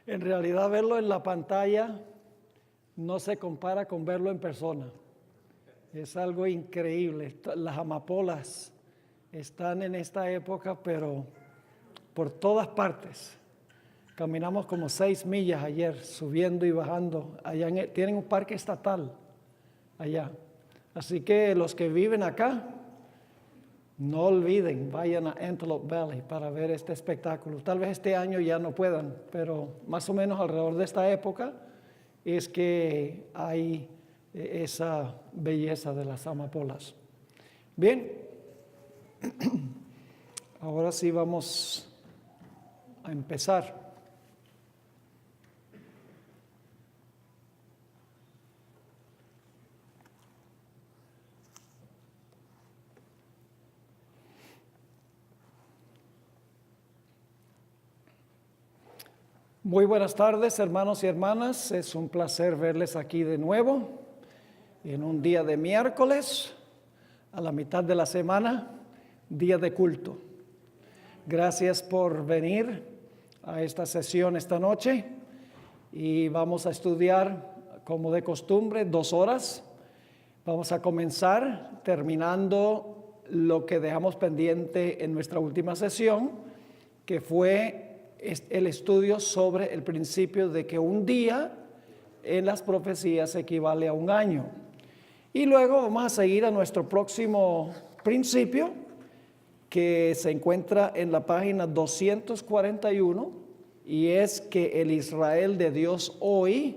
En realidad verlo en la pantalla no se compara con verlo en persona. Es algo increíble. Las amapolas están en esta época, pero por todas partes. Caminamos como 6 millas ayer, subiendo y bajando. Tienen un parque estatal allá. Así que los que viven acá, no olviden, vayan a Antelope Valley para ver este espectáculo. Tal vez este año ya no puedan, pero más o menos alrededor de esta época es que hay esa belleza de las amapolas. Bien, ahora sí vamos a empezar. Muy buenas tardes, hermanos y hermanas. Es un placer verles aquí de nuevo en un día de miércoles, a la mitad de la semana, día de culto. Gracias por venir a esta sesión esta noche y vamos a estudiar, como de costumbre, 2 horas. Vamos a comenzar terminando lo que dejamos pendiente en nuestra última sesión, que fue el estudio sobre el principio de que un día en las profecías equivale a un año. Y luego vamos a seguir a nuestro próximo principio, que se encuentra en la página 241, y es que el Israel de Dios hoy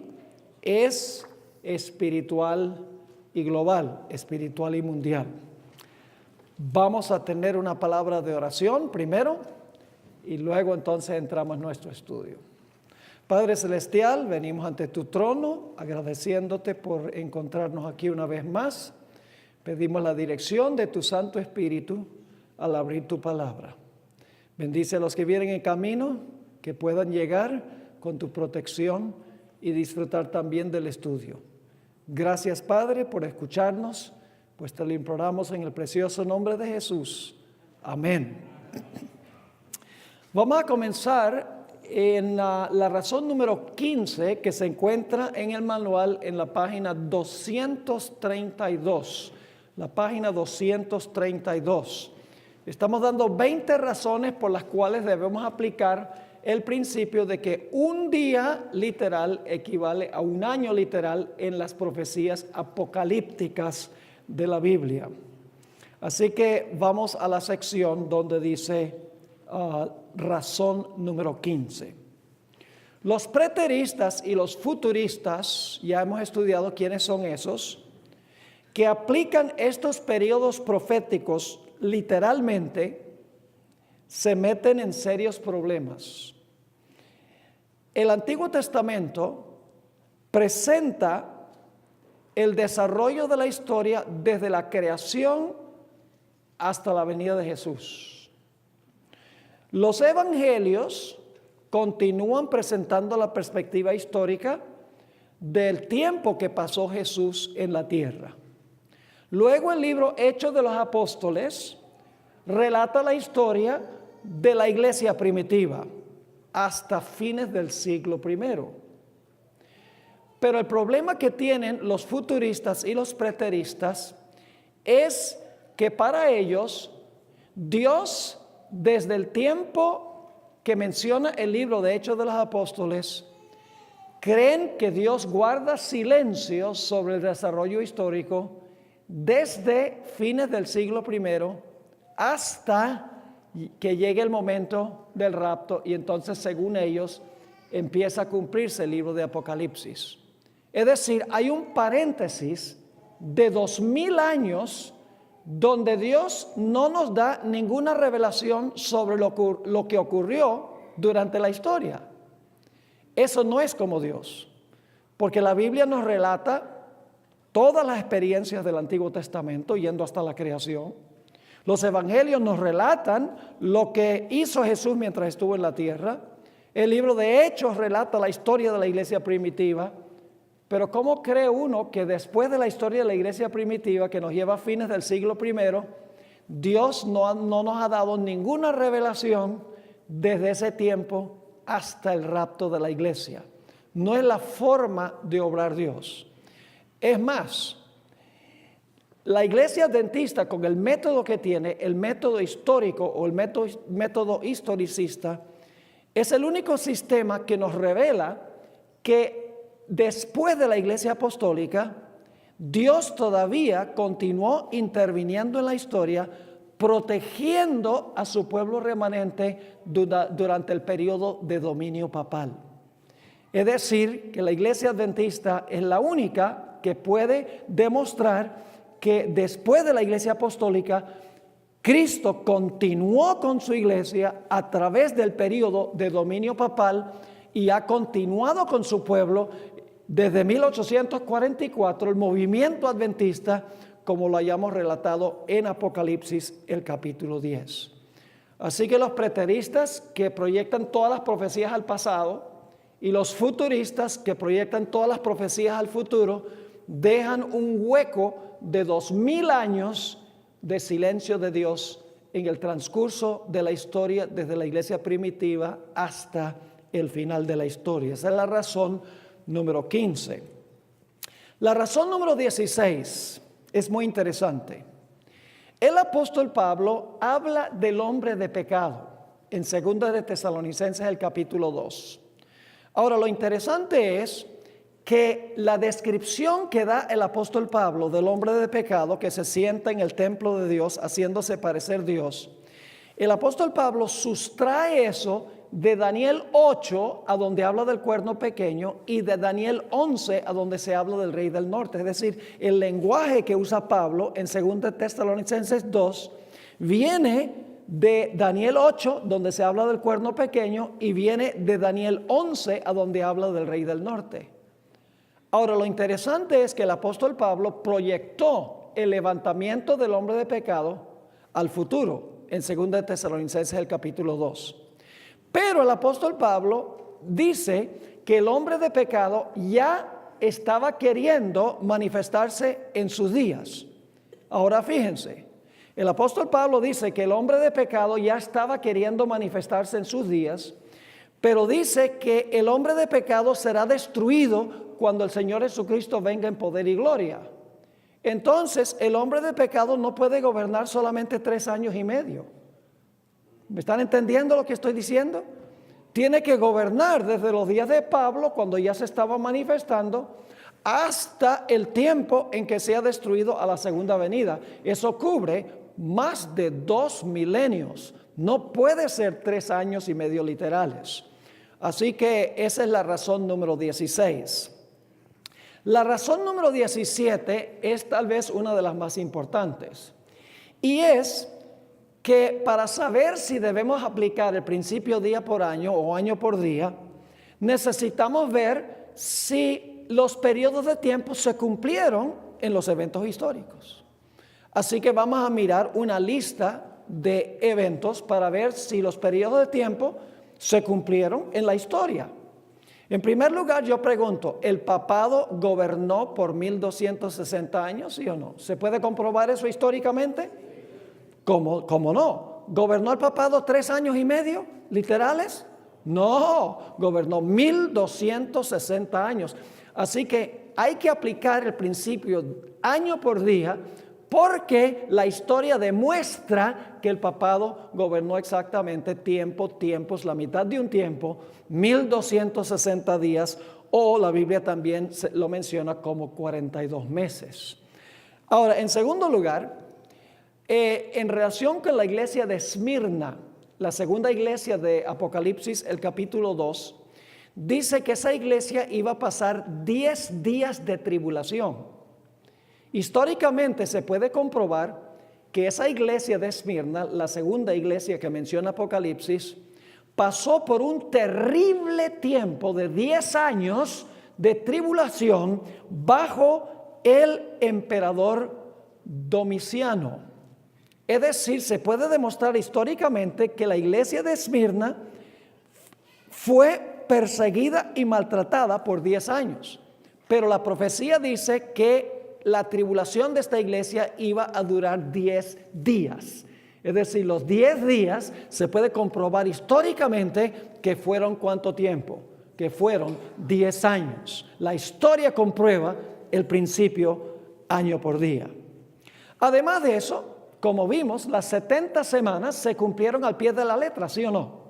es espiritual y global, espiritual y mundial. Vamos a tener una palabra de oración primero, y luego entonces entramos en nuestro estudio. Padre Celestial, venimos ante tu trono agradeciéndote por encontrarnos aquí una vez más. Pedimos la dirección de tu Santo Espíritu al abrir tu palabra. Bendice a los que vienen en camino, que puedan llegar con tu protección y disfrutar también del estudio. Gracias, Padre, por escucharnos, pues te lo imploramos en el precioso nombre de Jesús. Amén. Vamos a comenzar en la razón número 15 que se encuentra en el manual en la página 232. La página 232. Estamos dando 20 razones por las cuales debemos aplicar el principio de que un día literal equivale a un año literal en las profecías apocalípticas de la Biblia. Así que vamos a la sección donde dice razón número 15. Los preteristas y los futuristas, ya hemos estudiado quiénes son esos, que aplican estos periodos proféticos literalmente, se meten en serios problemas. El Antiguo Testamento presenta el desarrollo de la historia desde la creación hasta la venida de Jesús. Los evangelios continúan presentando la perspectiva histórica del tiempo que pasó Jesús en la tierra. Luego el libro Hechos de los Apóstoles relata la historia de la iglesia primitiva hasta fines del siglo I. Pero el problema que tienen los futuristas y los preteristas es que para ellos Dios, desde el tiempo que menciona el libro de Hechos de los Apóstoles, creen que Dios guarda silencio sobre el desarrollo histórico desde fines del siglo I hasta que llegue el momento del rapto, y entonces, según ellos, empieza a cumplirse el libro de Apocalipsis. Es decir, hay un paréntesis de 2000 años donde Dios no nos da ninguna revelación sobre lo que ocurrió durante la historia. Eso no es como Dios, porque la Biblia nos relata todas las experiencias del Antiguo Testamento, yendo hasta la creación. Los evangelios nos relatan lo que hizo Jesús mientras estuvo en la tierra. El libro de Hechos relata la historia de la iglesia primitiva. Pero ¿cómo cree uno que después de la historia de la iglesia primitiva, que nos lleva a fines del siglo I, Dios no nos ha dado ninguna revelación desde ese tiempo hasta el rapto de la iglesia? No es la forma de obrar Dios. Es más, la iglesia adventista, con el método que tiene, el método histórico o el método historicista, es el único sistema que nos revela que después de la iglesia apostólica, Dios todavía continuó interviniendo en la historia, protegiendo a su pueblo remanente durante el periodo de dominio papal. Es decir, que la iglesia adventista es la única que puede demostrar que después de la iglesia apostólica, Cristo continuó con su iglesia a través del periodo de dominio papal y ha continuado con su pueblo desde 1844, el movimiento adventista, como lo hayamos relatado en Apocalipsis, el capítulo 10. Así que los preteristas, que proyectan todas las profecías al pasado, y los futuristas, que proyectan todas las profecías al futuro, dejan un hueco de 2000 años de silencio de Dios en el transcurso de la historia, desde la iglesia primitiva hasta el final de la historia. Esa es la razón número 15. La razón número 16 es muy interesante. El apóstol Pablo habla del hombre de pecado en 2 de Tesalonicenses, el capítulo 2. Ahora, lo interesante es que la descripción que da el apóstol Pablo del hombre de pecado que se sienta en el templo de Dios haciéndose parecer Dios, el apóstol Pablo sustrae eso de Daniel 8, a donde habla del cuerno pequeño, y de Daniel 11, a donde se habla del rey del norte. Es decir, el lenguaje que usa Pablo en 2 Tesalonicenses 2 viene de Daniel 8, donde se habla del cuerno pequeño, y viene de Daniel 11, a donde habla del rey del norte. Ahora, lo interesante es que el apóstol Pablo proyectó el levantamiento del hombre de pecado al futuro, en 2 de Tesalonicenses, el capítulo 2. Pero el apóstol Pablo dice que el hombre de pecado ya estaba queriendo manifestarse en sus días. Ahora fíjense, el apóstol Pablo dice que el hombre de pecado ya estaba queriendo manifestarse en sus días, pero dice que el hombre de pecado será destruido cuando el Señor Jesucristo venga en poder y gloria. Entonces, el hombre de pecado no puede gobernar solamente 3 años y medio. ¿Me están entendiendo lo que estoy diciendo? Tiene que gobernar desde los días de Pablo, cuando ya se estaba manifestando, hasta el tiempo en que sea destruido a la segunda venida. Eso cubre más de 2 milenios. No puede ser 3 años y medio literales. Así que esa es la razón número 16. La razón número 17 es tal vez una de las más importantes. Y es que para saber si debemos aplicar el principio día por año o año por día, necesitamos ver si los periodos de tiempo se cumplieron en los eventos históricos. Así que vamos a mirar una lista de eventos para ver si los periodos de tiempo se cumplieron en la historia. En primer lugar, yo pregunto, ¿el papado gobernó por 1260 años, sí o no? ¿Se puede comprobar eso históricamente? ¿Cómo no? ¿Gobernó el papado 3 años y medio literales? No, gobernó 1260 años. Así que hay que aplicar el principio año por día, porque la historia demuestra que el papado gobernó exactamente tiempos, la mitad de un tiempo, 1260 días, o la Biblia también lo menciona como 42 meses. Ahora, en segundo lugar, en relación con la iglesia de Esmirna, la segunda iglesia de Apocalipsis, el capítulo 2, dice que esa iglesia iba a pasar 10 días de tribulación. Históricamente se puede comprobar que esa iglesia de Esmirna, la segunda iglesia que menciona Apocalipsis, pasó por un terrible tiempo de 10 años de tribulación bajo el emperador Domiciano. Es decir, se puede demostrar históricamente que la iglesia de Esmirna fue perseguida y maltratada por 10 años. Pero la profecía dice que la tribulación de esta iglesia iba a durar 10 días. Es decir, los 10 días se puede comprobar históricamente que fueron ¿cuánto tiempo? Que fueron 10 años. La historia comprueba el principio año por día. Además de eso, como vimos, las 70 semanas se cumplieron al pie de la letra, ¿sí o no?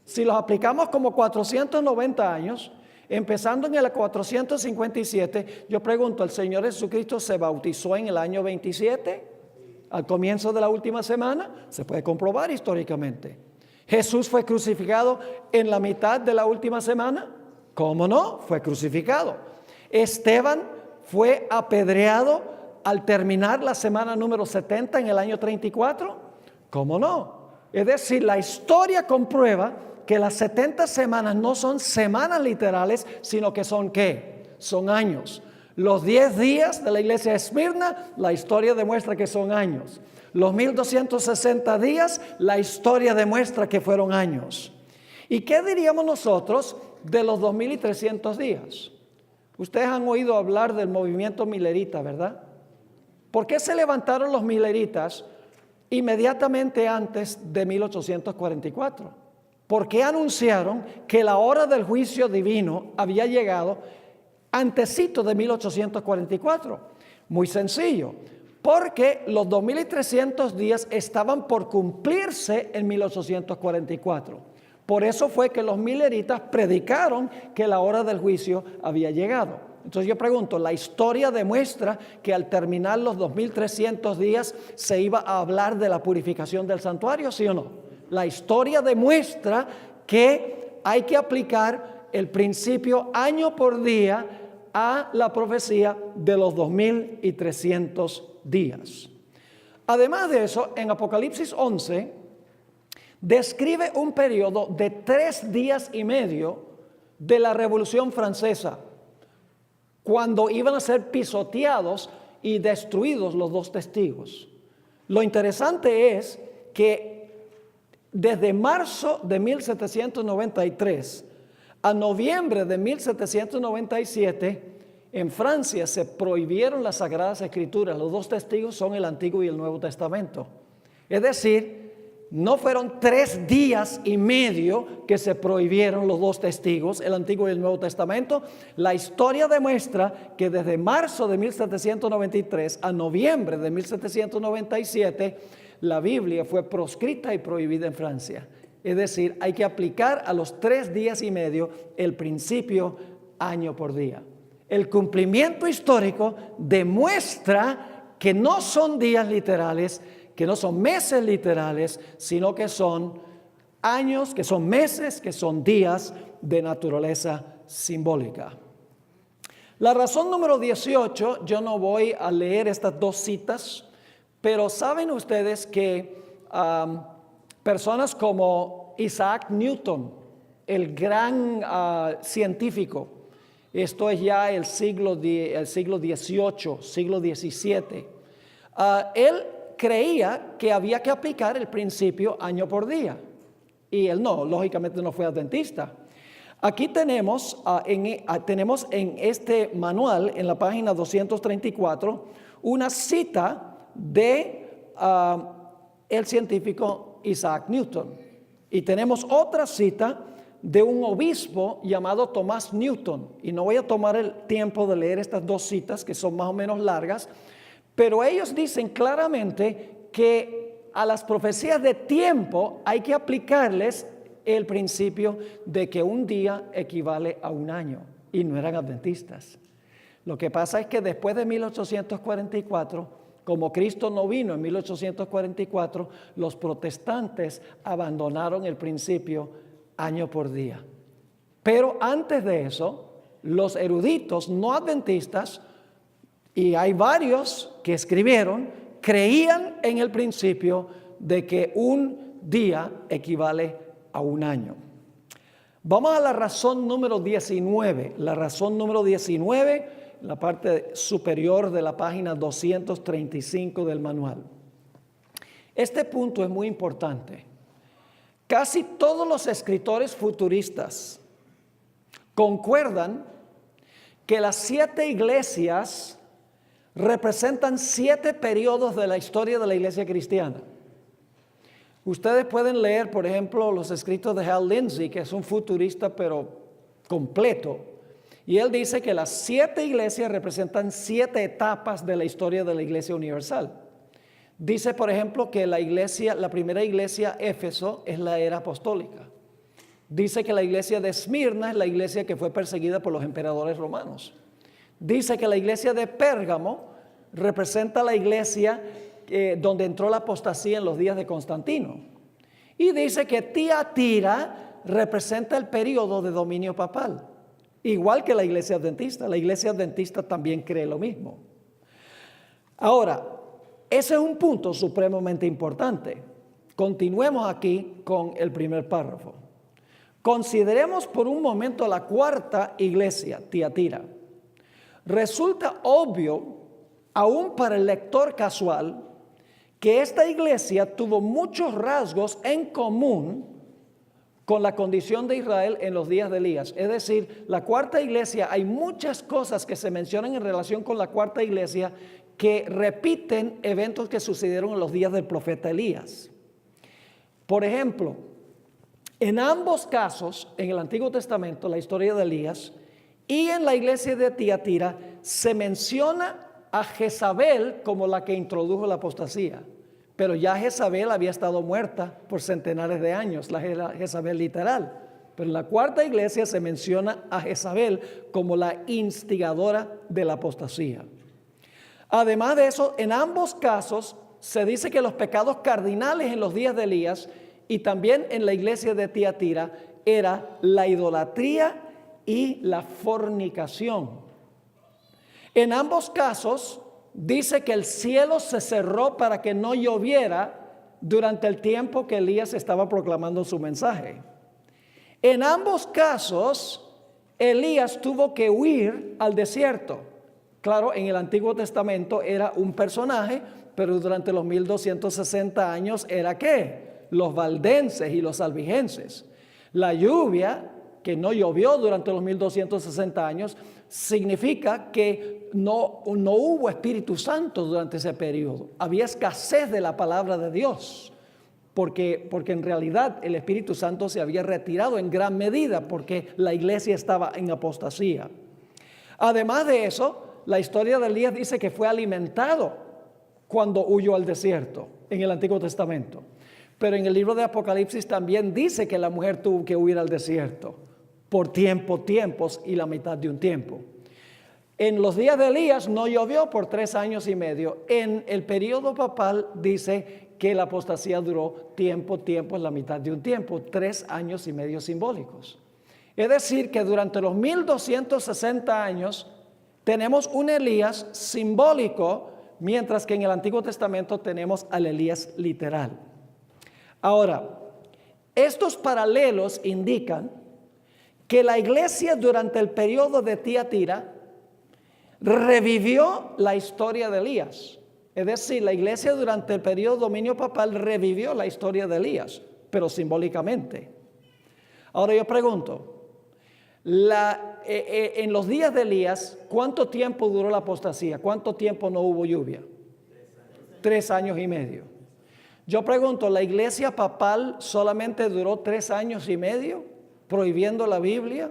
Si los aplicamos como 490 años, empezando en el 457, yo pregunto, ¿el Señor Jesucristo se bautizó en el año 27? Al comienzo de la última semana, se puede comprobar históricamente. ¿Jesús fue crucificado en la mitad de la última semana? ¿Cómo no? Fue crucificado. ¿Esteban fue apedreado al terminar la semana número 70 en el año 34? ¿Cómo no? Es decir, la historia comprueba que las 70 semanas no son semanas literales, sino que son ¿qué? Son años. Los 10 días de la iglesia de Esmirna, la historia demuestra que son años. Los 1260 días, la historia demuestra que fueron años. ¿Y qué diríamos nosotros de los 2300 días? Ustedes han oído hablar del movimiento milerita, ¿verdad? ¿Por qué se levantaron los mileritas inmediatamente antes de 1844? ¿Por qué anunciaron que la hora del juicio divino había llegado antesito de 1844? Muy sencillo, porque los 2300 días estaban por cumplirse en 1844. Por eso fue que los mileritas predicaron que la hora del juicio había llegado. Entonces yo pregunto, ¿la historia demuestra que al terminar los 2300 días se iba a hablar de la purificación del santuario, sí o no? La historia demuestra que hay que aplicar el principio año por día a la profecía de los 2300 días. Además de eso, en Apocalipsis 11, describe un periodo de 3 días y medio de la Revolución Francesa, cuando iban a ser pisoteados y destruidos los 2 testigos. Lo interesante es que desde marzo de 1793 a noviembre de 1797, en Francia se prohibieron las Sagradas Escrituras. Los 2 testigos son el Antiguo y el Nuevo Testamento. Es decir, no fueron 3 días y medio que se prohibieron los 2 testigos, el Antiguo y el Nuevo Testamento. La historia demuestra que desde marzo de 1793 a noviembre de 1797, la Biblia fue proscrita y prohibida en Francia. Es decir, hay que aplicar a los 3 días y medio el principio año por día. El cumplimiento histórico demuestra que no son días literales, que no son meses literales, sino que son años, que son meses, que son días de naturaleza simbólica. La razón número 18, yo no voy a leer estas 2 citas, pero saben ustedes que personas como Isaac Newton, el gran científico, esto es ya el siglo XVIII, siglo XVII, él creía que había que aplicar el principio año por día. Y él no, lógicamente no fue adventista. Aquí tenemos en este manual, en la página 234, una cita de el científico Isaac Newton. Y tenemos otra cita de un obispo llamado Thomas Newton. Y no voy a tomar el tiempo de leer estas 2 citas, que son más o menos largas, pero ellos dicen claramente que a las profecías de tiempo hay que aplicarles el principio de que un día equivale a un año, y no eran adventistas. Lo que pasa es que después de 1844, como Cristo no vino en 1844, los protestantes abandonaron el principio año por día. Pero antes de eso, los eruditos no adventistas, y hay varios que escribieron, creían en el principio de que un día equivale a un año. Vamos a la razón número 19. La razón número 19, la parte superior de la página 235 del manual. Este punto es muy importante. Casi todos los escritores futuristas concuerdan que las 7 iglesias representan 7 periodos de la historia de la iglesia cristiana. Ustedes pueden leer, por ejemplo, los escritos de Hal Lindsey, que es un futurista pero completo, y él dice que las 7 iglesias representan 7 etapas de la historia de la iglesia universal. Dice, por ejemplo, que la primera iglesia, Éfeso, es la era apostólica. Dice que la iglesia de Esmirna es la iglesia que fue perseguida por los emperadores romanos. Dice que la iglesia de Pérgamo representa la iglesia donde entró la apostasía en los días de Constantino. Y dice que Tiatira representa el periodo de dominio papal, igual que la iglesia adventista. La iglesia adventista también cree lo mismo. Ahora, ese es un punto supremamente importante. Continuemos aquí con el primer párrafo. Consideremos por un momento la 4ª iglesia, Tiatira. Resulta obvio, aún para el lector casual, que esta iglesia tuvo muchos rasgos en común con la condición de Israel en los días de Elías. Es decir, la 4ª iglesia, hay muchas cosas que se mencionan en relación con la 4ª iglesia que repiten eventos que sucedieron en los días del profeta Elías. Por ejemplo, en ambos casos, en el Antiguo Testamento, la historia de Elías, y en la iglesia de Tiatira, se menciona a Jezabel como la que introdujo la apostasía. Pero ya Jezabel había estado muerta por centenares de años, la Jezabel literal. Pero en la 4ª iglesia se menciona a Jezabel como la instigadora de la apostasía. Además de eso, en ambos casos se dice que los pecados cardinales en los días de Elías y también en la iglesia de Tiatira era la idolatría y la fornicación. En ambos casos dice que el cielo se cerró para que no lloviera durante el tiempo que Elías estaba proclamando su mensaje. En ambos casos, Elías tuvo que huir al desierto. Claro, en el Antiguo Testamento era un personaje, pero durante los 1260 años era ¿qué? Los valdenses y los albigenses. La lluvia, que no llovió durante los 1260 años, significa que no hubo Espíritu Santo durante ese periodo. Había escasez de la palabra de Dios, porque en realidad el Espíritu Santo se había retirado en gran medida porque la iglesia estaba en apostasía. Además de eso, la historia de Elías dice que fue alimentado cuando huyó al desierto en el Antiguo Testamento. Pero en el libro de Apocalipsis también dice que la mujer tuvo que huir al desierto por tiempos y la mitad de un tiempo. En los días de Elías no llovió por 3 años y medio. En el periodo papal dice que la apostasía duró tiempo, la mitad de un tiempo, 3 años y medio simbólicos. Es decir, que durante los 1260 años tenemos un Elías simbólico, mientras que en el Antiguo Testamento tenemos al Elías literal. Ahora, estos paralelos indican que la iglesia durante el periodo de Tiatira revivió la historia de Elías. Es decir, la iglesia durante el periodo de dominio papal revivió la historia de Elías, pero simbólicamente. Ahora yo pregunto, en los días de Elías, ¿cuánto tiempo duró la apostasía? ¿Cuánto tiempo no hubo lluvia? 3 años y medio. Yo pregunto, ¿la iglesia papal solamente duró 3 años y medio prohibiendo la Biblia,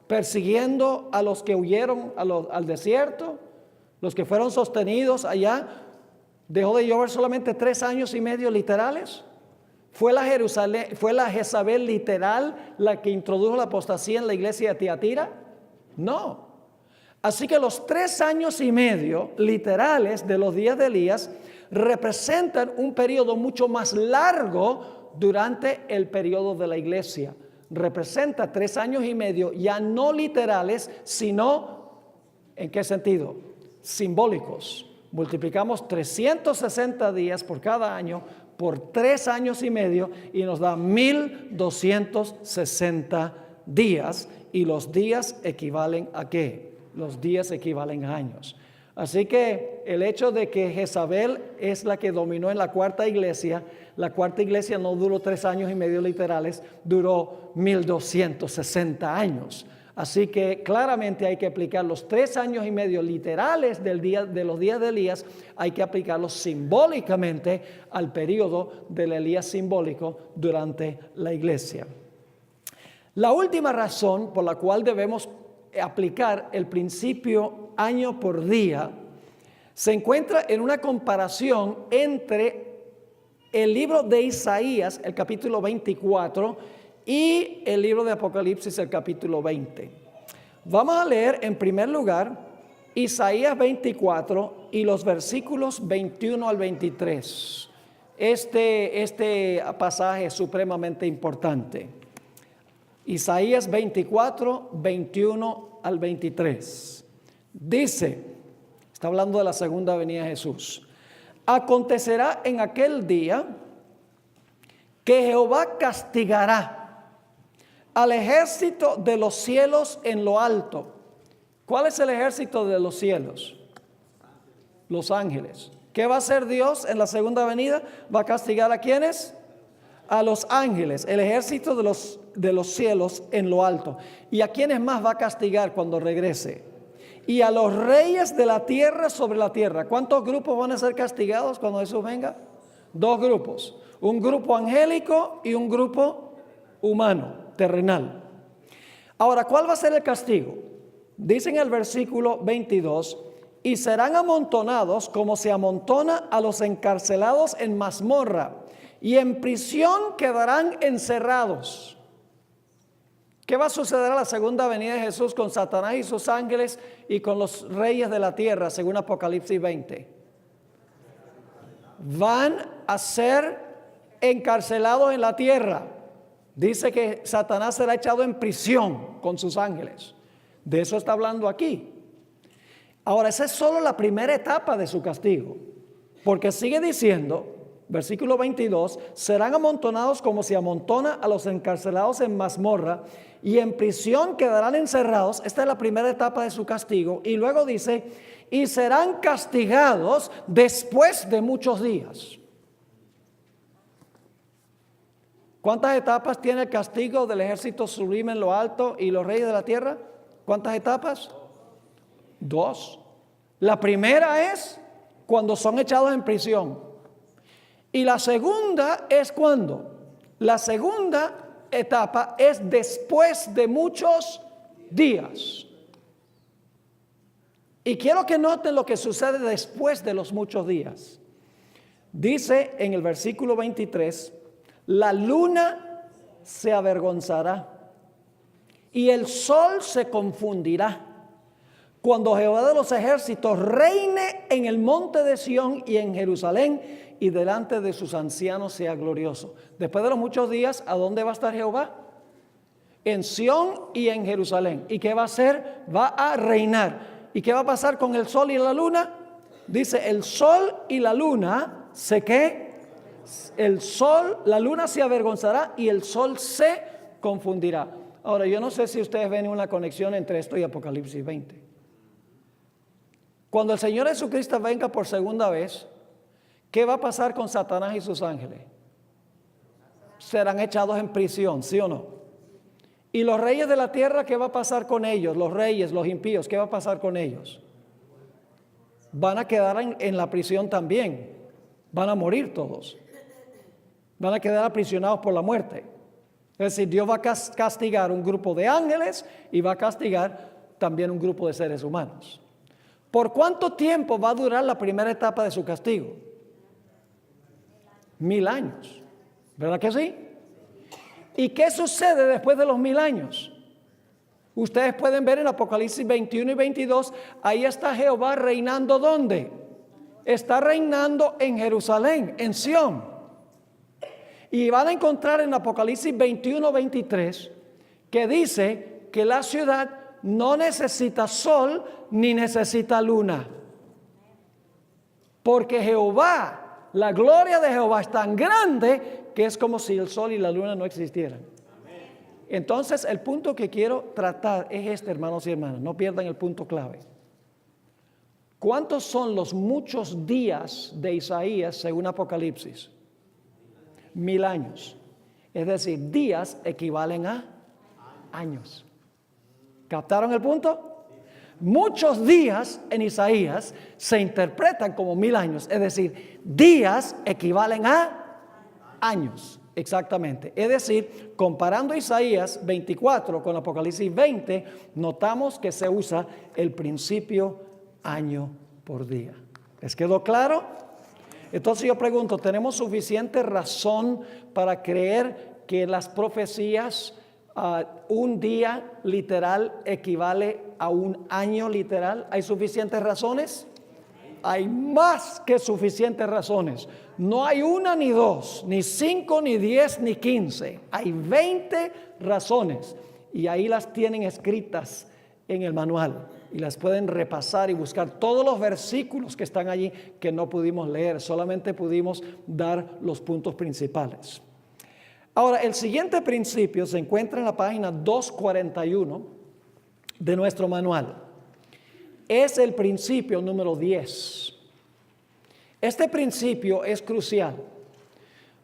persiguiendo a los que huyeron al desierto, los que fueron sostenidos allá? ¿Dejó de llover solamente 3 años y medio literales? ¿Fue la Jezabel literal la que introdujo la apostasía en la iglesia de Tiatira? No. Así que los 3 años y medio literales de los días de Elías representan un periodo mucho más largo durante el periodo de la iglesia. Representa 3 años y medio ya no literales, sino, ¿en qué sentido? Simbólicos. Multiplicamos 360 días por cada año por 3 años y medio y nos da 1260 días. ¿Y los días equivalen a qué? Los días equivalen a años. Así que el hecho de que Jezabel es la que dominó en la cuarta iglesia no duró 3 años y medio literales, duró 1260 años. Así que claramente hay que aplicar los 3 años y medio literales de los días de Elías, hay que aplicarlos simbólicamente al periodo del Elías simbólico durante la iglesia. La última razón por la cual debemos aplicar el principio año por día se encuentra en una comparación entre el libro de Isaías, el capítulo 24, y el libro de Apocalipsis, el capítulo 20. Vamos a leer en primer lugar Isaías 24 y los versículos 21 al 23. Este pasaje es supremamente importante. Isaías 24, 21 al 23. Dice, está hablando de la segunda venida de Jesús. Acontecerá en aquel día que Jehová castigará al ejército de los cielos en lo alto. ¿Cuál es el ejército de los cielos? Los ángeles. ¿Qué va a hacer Dios en la segunda venida? ¿Va a castigar a quiénes? A los ángeles, el ejército de los cielos en lo alto. ¿Y a quiénes más va a castigar cuando regrese? Y a los reyes de la tierra sobre la tierra. ¿Cuántos grupos van a ser castigados cuando Jesús venga? 2 grupos. Un grupo angélico y un grupo humano, terrenal. Ahora, ¿cuál va a ser el castigo? Dice en el versículo 22, y serán amontonados como se amontona a los encarcelados en mazmorra, y en prisión quedarán encerrados. ¿Qué va a suceder a la segunda venida de Jesús con Satanás y sus ángeles y con los reyes de la tierra, según Apocalipsis 20? Van a ser encarcelados en la tierra. Dice que Satanás será echado en prisión con sus ángeles. De eso está hablando aquí. Ahora, esa es solo la primera etapa de su castigo, porque sigue diciendo versículo 22, serán amontonados como se amontona a los encarcelados en mazmorra, y en prisión quedarán encerrados. Esta es la primera etapa de su castigo. Y luego dice, y serán castigados después de muchos días. ¿Cuántas etapas tiene el castigo del ejército sublime en lo alto y los reyes de la tierra? ¿Cuántas etapas? 2. La primera es cuando son echados en prisión. Y la segunda es cuando. La segunda etapa es después de muchos días. Y quiero que noten lo que sucede después de los muchos días. Dice en el versículo 23, la luna se avergonzará y el sol se confundirá cuando Jehová de los ejércitos reine en el monte de Sión y en Jerusalén, y delante de sus ancianos sea glorioso. Después de los muchos días, ¿a dónde va a estar Jehová? En Sión y en Jerusalén. ¿Y qué va a hacer? Va a reinar. ¿Y qué va a pasar con el sol y la luna? Dice, el sol y la luna el sol, la luna se avergonzará y el sol se confundirá. Ahora, yo no sé si ustedes ven una conexión entre esto y Apocalipsis 20. Cuando el Señor Jesucristo venga por segunda vez, ¿qué va a pasar con Satanás y sus ángeles? Serán echados en prisión, ¿sí o no? Y los reyes de la tierra, ¿qué va a pasar con ellos? Los reyes, los impíos, ¿qué va a pasar con ellos? Van a quedar en la prisión también. Van a morir todos. Van a quedar aprisionados por la muerte. Es decir, Dios va a castigar un grupo de ángeles y va a castigar también un grupo de seres humanos. ¿Por cuánto tiempo va a durar la primera etapa de su castigo? 1000 años. ¿Verdad que sí? ¿Y qué sucede después de los 1000 años? Ustedes pueden ver en Apocalipsis 21 y 22, ahí está Jehová reinando, ¿dónde? Está reinando en Jerusalén, en Sión. Y van a encontrar en Apocalipsis 21, 23, que dice que la ciudad no necesita sol ni necesita luna. Porque Jehová, la gloria de Jehová es tan grande que es como si el sol y la luna no existieran. Entonces, el punto que quiero tratar es este, hermanos y hermanas, no pierdan el punto clave. ¿Cuántos son los muchos días de Isaías según Apocalipsis? 1000 años. Es decir, días equivalen a años. ¿Captaron el punto? Muchos días en Isaías se interpretan como 1000 años. Es decir, días equivalen a años. Exactamente. Es decir, comparando Isaías 24 con Apocalipsis 20, notamos que se usa el principio año por día. ¿Les quedó claro? Entonces yo pregunto, ¿tenemos suficiente razón para creer que las profecías, un día literal equivale a un año literal? ¿Hay suficientes razones? Hay más que suficientes razones. No hay una ni dos, ni 5, ni 10, ni 15. Hay 20 razones y ahí las tienen escritas en el manual y las pueden repasar y buscar todos los versículos que están allí que no pudimos leer, solamente pudimos dar los puntos principales. Ahora, el siguiente principio se encuentra en la página 241 de nuestro manual. Es el principio número 10. Este principio es crucial.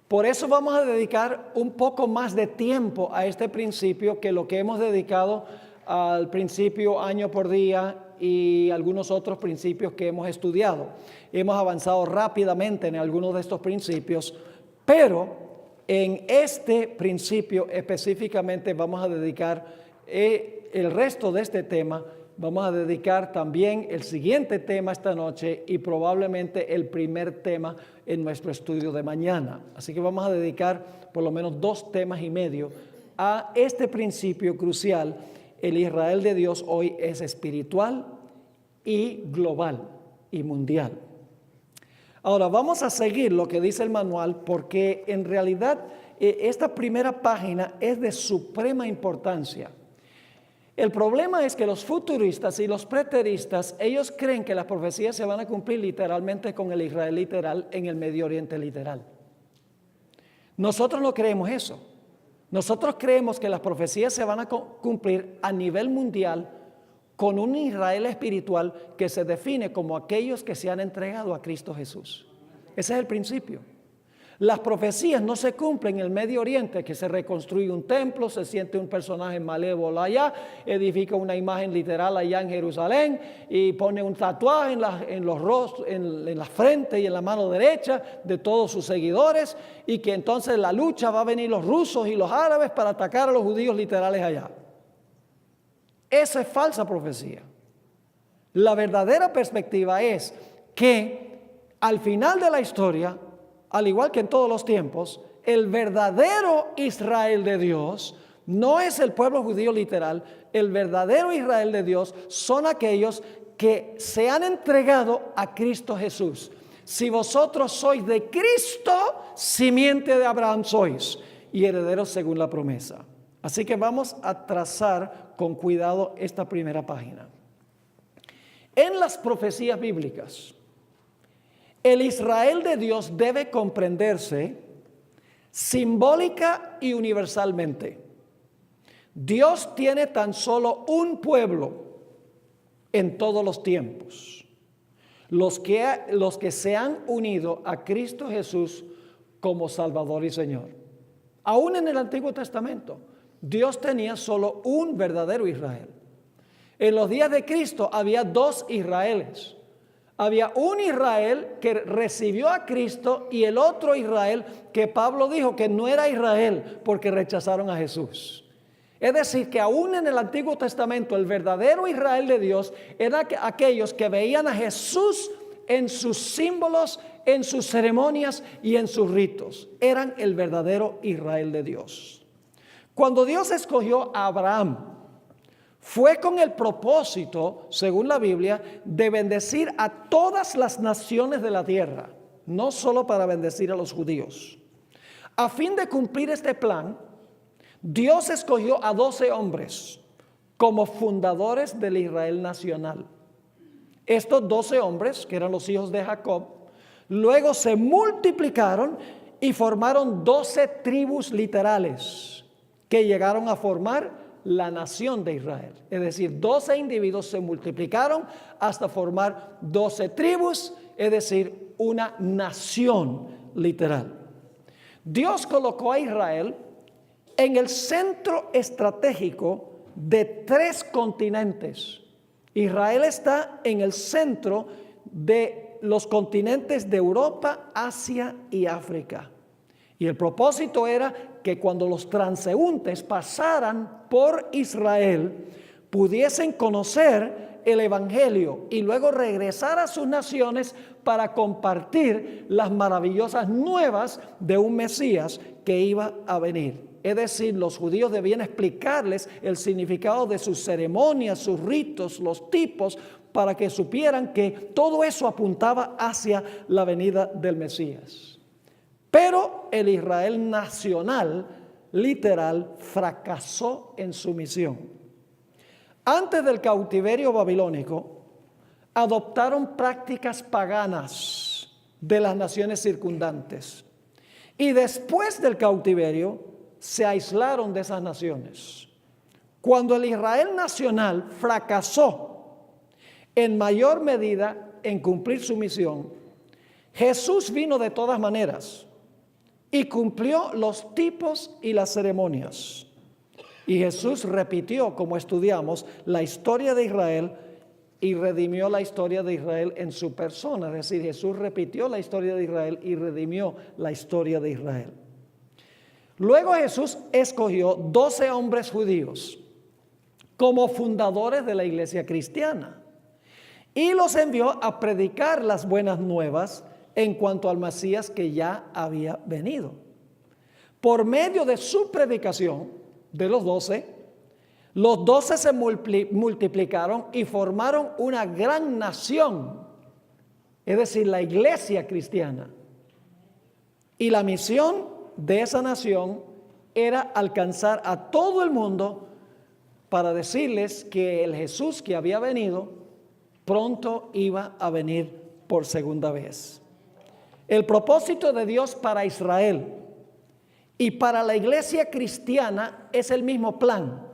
Por eso vamos a dedicar un poco más de tiempo a este principio que lo que hemos dedicado al principio año por día y algunos otros principios que hemos estudiado. Hemos avanzado rápidamente en algunos de estos principios, pero en este principio específicamente vamos a dedicar el resto de este tema. Vamos a dedicar también el siguiente tema esta noche y probablemente el primer tema en nuestro estudio de mañana. Así que vamos a dedicar por lo menos 2 temas y medio a este principio crucial. El Israel de Dios hoy es espiritual y global y mundial. Ahora vamos a seguir lo que dice el manual porque en realidad esta primera página es de suprema importancia. El problema es que los futuristas y los preteristas, ellos creen que las profecías se van a cumplir literalmente con el Israel literal en el Medio Oriente literal. Nosotros no creemos eso. Nosotros creemos que las profecías se van a cumplir a nivel mundial con un Israel espiritual que se define como aquellos que se han entregado a Cristo Jesús. Ese es el principio. Las profecías no se cumplen en el Medio Oriente, que se reconstruye un templo, se siente un personaje malévolo allá, edifica una imagen literal allá en Jerusalén y pone un tatuaje en la frente y en la mano derecha de todos sus seguidores, y que entonces la lucha va a venir los rusos y los árabes para atacar a los judíos literales allá. Esa es falsa profecía. La verdadera perspectiva es que al final de la historia, al igual que en todos los tiempos, el verdadero Israel de Dios no es el pueblo judío literal. El verdadero Israel de Dios son aquellos que se han entregado a Cristo Jesús. Si vosotros sois de Cristo, simiente de Abraham sois, y herederos según la promesa. Así que vamos a trazar con cuidado esta primera página. En las profecías bíblicas, el Israel de Dios debe comprenderse simbólica y universalmente. Dios tiene tan solo un pueblo en todos los tiempos, los que se han unido a Cristo Jesús como Salvador y Señor. Aún en el Antiguo Testamento, Dios tenía solo un verdadero Israel. En los días de Cristo había dos Israeles. Había un Israel que recibió a Cristo y el otro Israel que Pablo dijo que no era Israel porque rechazaron a Jesús. Es decir, que aún en el Antiguo Testamento el verdadero Israel de Dios era aquellos que veían a Jesús en sus símbolos, en sus ceremonias y en sus ritos. Eran el verdadero Israel de Dios. Cuando Dios escogió a Abraham, fue con el propósito, según la Biblia, de bendecir a todas las naciones de la tierra, no solo para bendecir a los judíos. A fin de cumplir este plan, Dios escogió a 12 hombres como fundadores del Israel nacional. Estos 12 hombres, que eran los hijos de Jacob, luego se multiplicaron y formaron 12 tribus literales que llegaron a formar la nación de Israel. Es decir, 12 individuos se multiplicaron hasta formar 12 tribus, es decir, una nación literal. Dios colocó a Israel en el centro estratégico de 3 continentes. Israel está en el centro de los continentes de Europa, Asia y África. Y el propósito era que cuando los transeúntes pasaran por Israel, pudiesen conocer el Evangelio y luego regresar a sus naciones para compartir las maravillosas nuevas de un Mesías que iba a venir. Es decir, los judíos debían explicarles el significado de sus ceremonias, sus ritos, los tipos, para que supieran que todo eso apuntaba hacia la venida del Mesías. Pero el Israel nacional, literal, fracasó en su misión. Antes del cautiverio babilónico, adoptaron prácticas paganas de las naciones circundantes. Y después del cautiverio, se aislaron de esas naciones. Cuando el Israel nacional fracasó en mayor medida en cumplir su misión, Jesús vino de todas maneras y cumplió los tipos y las ceremonias. Y Jesús repitió, como estudiamos, la historia de Israel y redimió la historia de Israel en su persona. Es decir, Jesús repitió la historia de Israel y redimió la historia de Israel. Luego Jesús escogió 12 hombres judíos como fundadores de la iglesia cristiana y los envió a predicar las buenas nuevas en cuanto al Mesías que ya había venido. Por medio de su predicación de los 12 se multiplicaron y formaron una gran nación, es decir, la iglesia cristiana. Y la misión de esa nación era alcanzar a todo el mundo para decirles que el Jesús que había venido pronto iba a venir por segunda vez. El propósito de Dios para Israel Y para la iglesia cristiana es el mismo plan: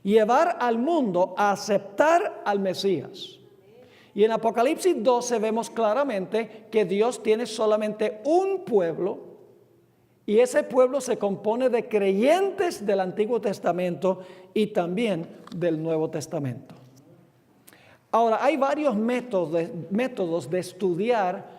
llevar al mundo a aceptar al Mesías. Y en Apocalipsis 12 vemos claramente que Dios tiene solamente un pueblo, y ese pueblo se compone de creyentes del Antiguo Testamento y también del Nuevo Testamento. Ahora, hay varios métodos de estudiar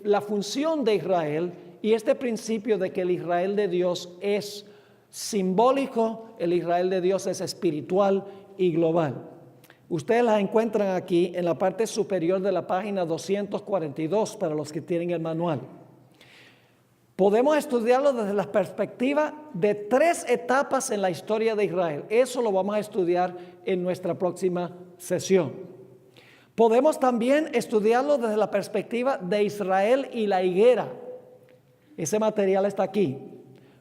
la función de Israel y este principio de que el Israel de Dios es simbólico, el Israel de Dios es espiritual y global. Ustedes las encuentran aquí en la parte superior de la página 242 para los que tienen el manual. Podemos estudiarlo desde la perspectiva de 3 etapas en la historia de Israel. Eso lo vamos a estudiar en nuestra próxima sesión. Podemos también estudiarlo desde la perspectiva de Israel y la higuera. Ese material está aquí.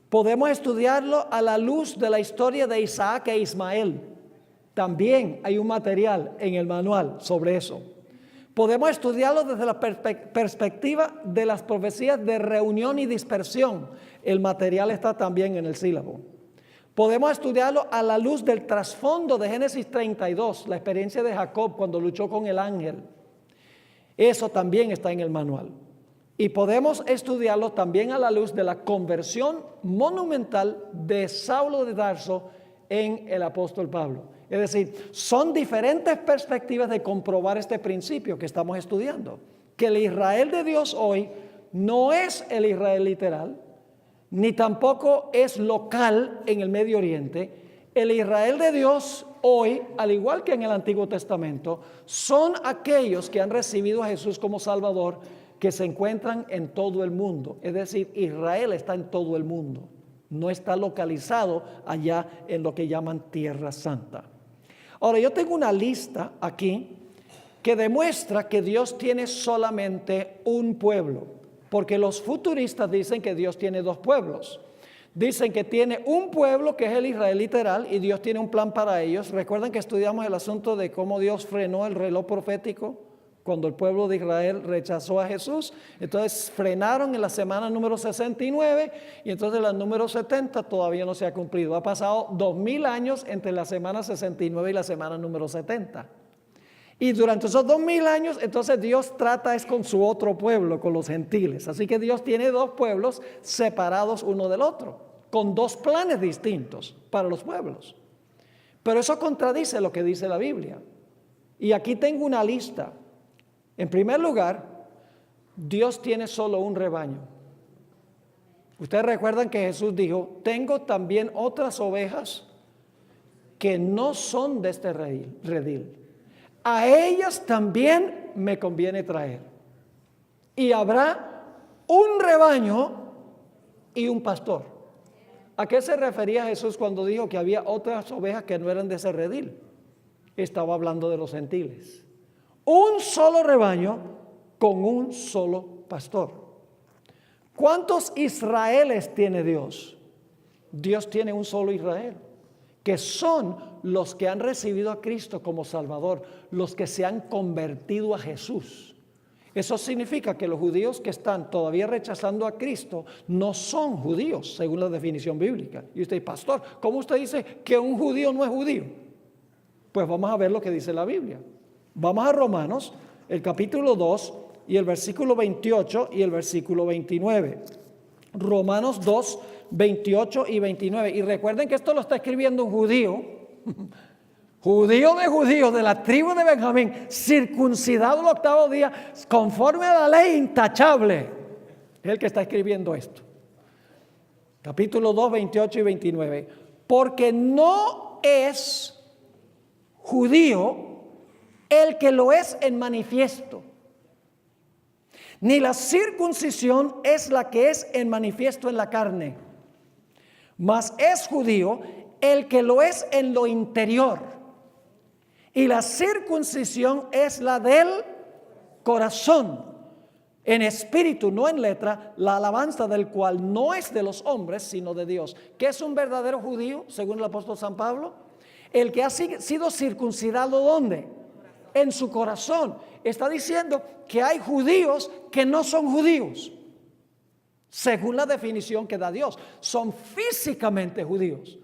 Podemos estudiarlo a la luz de la historia de Isaac e Ismael. También hay un material en el manual sobre eso. Podemos estudiarlo desde la perspectiva de las profecías de reunión y dispersión. El material está también en el sílabo. Podemos estudiarlo a la luz del trasfondo de Génesis 32, la experiencia de Jacob cuando luchó con el ángel. Eso también está en el manual. Y podemos estudiarlo también a la luz de la conversión monumental de Saulo de Tarso en el apóstol Pablo. Es decir, son diferentes perspectivas de comprobar este principio que estamos estudiando. Que el Israel de Dios hoy no es el Israel literal, ni tampoco es local en el Medio Oriente. El Israel de Dios hoy, al igual que en el Antiguo Testamento, son aquellos que han recibido a Jesús como Salvador, que se encuentran en todo el mundo. Es decir, Israel está en todo el mundo. No está localizado allá en lo que llaman Tierra Santa. Ahora, yo tengo una lista aquí que demuestra que Dios tiene solamente un pueblo, porque los futuristas dicen que Dios tiene 2 pueblos. Dicen que tiene un pueblo que es el Israel literal y Dios tiene un plan para ellos. ¿Recuerdan que estudiamos el asunto de cómo Dios frenó el reloj profético cuando el pueblo de Israel rechazó a Jesús? Entonces frenaron en la semana número 69 y entonces la número 70 todavía no se ha cumplido. Ha pasado 2000 años entre la semana 69 y la semana número 70. Y durante esos 2000 años, entonces Dios trata es con su otro pueblo, con los gentiles. Así que Dios tiene 2 pueblos separados uno del otro, con 2 planes distintos para los pueblos. Pero eso contradice lo que dice la Biblia. Y aquí tengo una lista. En primer lugar, Dios tiene solo un rebaño. Ustedes recuerdan que Jesús dijo: tengo también otras ovejas que no son de este redil. A ellas también me conviene traer. Y habrá un rebaño y un pastor. ¿A qué se refería Jesús cuando dijo que había otras ovejas que no eran de ese redil? Estaba hablando de los gentiles. Un solo rebaño con un solo pastor. ¿Cuántos Israeles tiene Dios? Dios tiene un solo Israel, que son los que han recibido a Cristo como Salvador, los que se han convertido a Jesús. Eso significa que los judíos que están todavía rechazando a Cristo no son judíos, según la definición bíblica. Y usted, pastor, ¿cómo usted dice que un judío no es judío? Pues vamos a ver lo que dice la Biblia. Vamos a Romanos, el capítulo 2 y el versículo 28 y el versículo 29. Romanos 2, 28 y 29. Y recuerden que esto lo está escribiendo un judío, judío de la tribu de Benjamín, circuncidado el 8º día, conforme a la ley, intachable. Es el que está escribiendo esto. Capítulo 2, 28 y 29. Porque no es judío el que lo es en manifiesto, ni la circuncisión es la que es en manifiesto en la carne, mas es judío el que lo es en lo interior, y la circuncisión es la del corazón, en espíritu, no en letra, la alabanza del cual no es de los hombres, sino de Dios. ¿Qué es un verdadero judío, según el apóstol San Pablo? El que ha sido circuncidado, ¿dónde? En su corazón. Está diciendo que hay judíos que no son judíos. según la definición que da Dios. Son físicamente judíos,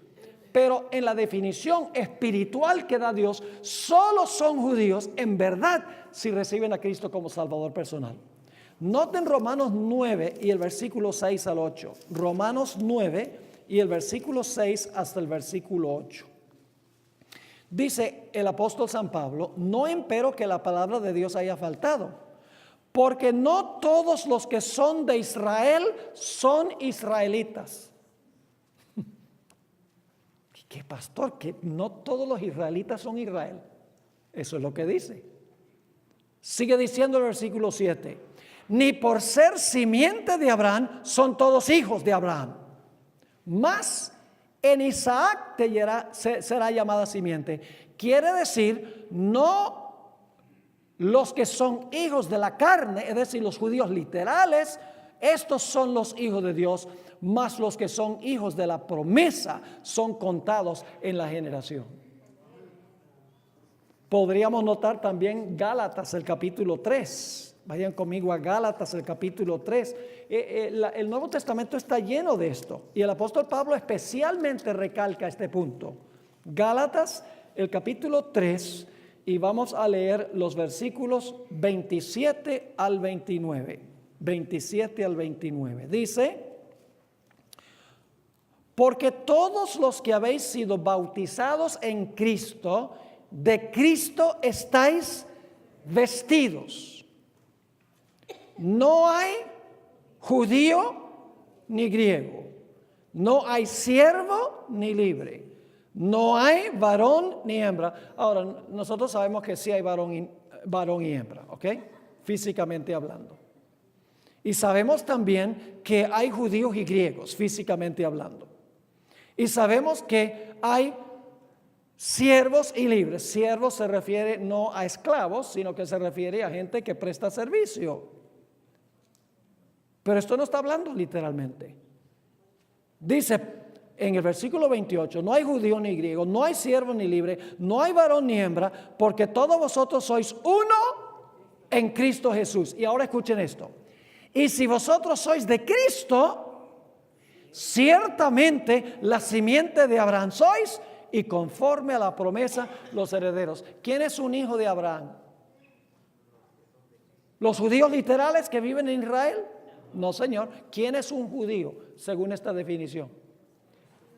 pero en la definición espiritual que da Dios, solo son judíos en verdad si reciben a Cristo como Salvador personal. Noten Romanos 9 y el versículo 6 al 8. Romanos 9 y el versículo 6 hasta el versículo 8. Dice el apóstol San Pablo: no empero que la palabra de Dios haya faltado, porque no todos los que son de Israel son israelitas. ¿Qué pastor? Que no todos los israelitas son Israel. Eso es lo que dice. Sigue diciendo el versículo 7: ni por ser simiente de Abraham son todos hijos de Abraham, mas en Isaac será llamada simiente. Quiere decir, no los que son hijos de la carne, es decir, los judíos literales, estos son los hijos de Dios, mas los que son hijos de la promesa son contados en la generación. Podríamos notar también Gálatas, el capítulo 3. Vayan conmigo a Gálatas, el capítulo 3. El Nuevo Testamento está lleno de esto, y el apóstol Pablo especialmente recalca este punto. Gálatas, el capítulo 3, y vamos a leer los versículos 27 al 29. 27 al 29. Dice: porque todos los que habéis sido bautizados en Cristo, de Cristo estáis vestidos. No hay judío ni griego, no hay siervo ni libre, no hay varón ni hembra. Ahora, nosotros sabemos que sí hay varón y hembra, ¿ok? Físicamente hablando. Y sabemos también que hay judíos y griegos, físicamente hablando. Y sabemos que hay siervos y libres. Siervos se refiere no a esclavos, sino que se refiere a gente que presta servicio. Pero esto no está hablando literalmente. Dice en el versículo 28: no hay judío ni griego, no hay siervo ni libre, no hay varón ni hembra, porque todos vosotros sois uno en Cristo Jesús. Y ahora escuchen esto: y si vosotros sois de Cristo, ciertamente la simiente de Abraham sois, y conforme a la promesa los herederos. ¿Quién es un hijo de Abraham? ¿Los judíos literales que viven en Israel? No, señor. ¿Quién es un judío según esta definición?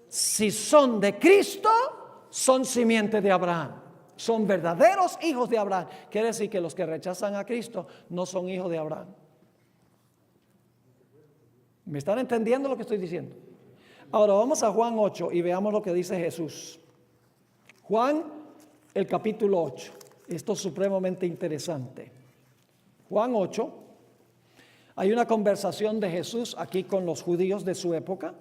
Si son de Cristo, son simiente de Abraham. Son verdaderos hijos de Abraham. Quiere decir que los que rechazan a Cristo no son hijos de Abraham. ¿Me están entendiendo lo que estoy diciendo? Ahora vamos a Juan 8 y veamos lo que dice Jesús. Juan, el capítulo 8. Esto es supremamente interesante. Juan 8. Hay una conversación de Jesús aquí con los judíos de su época.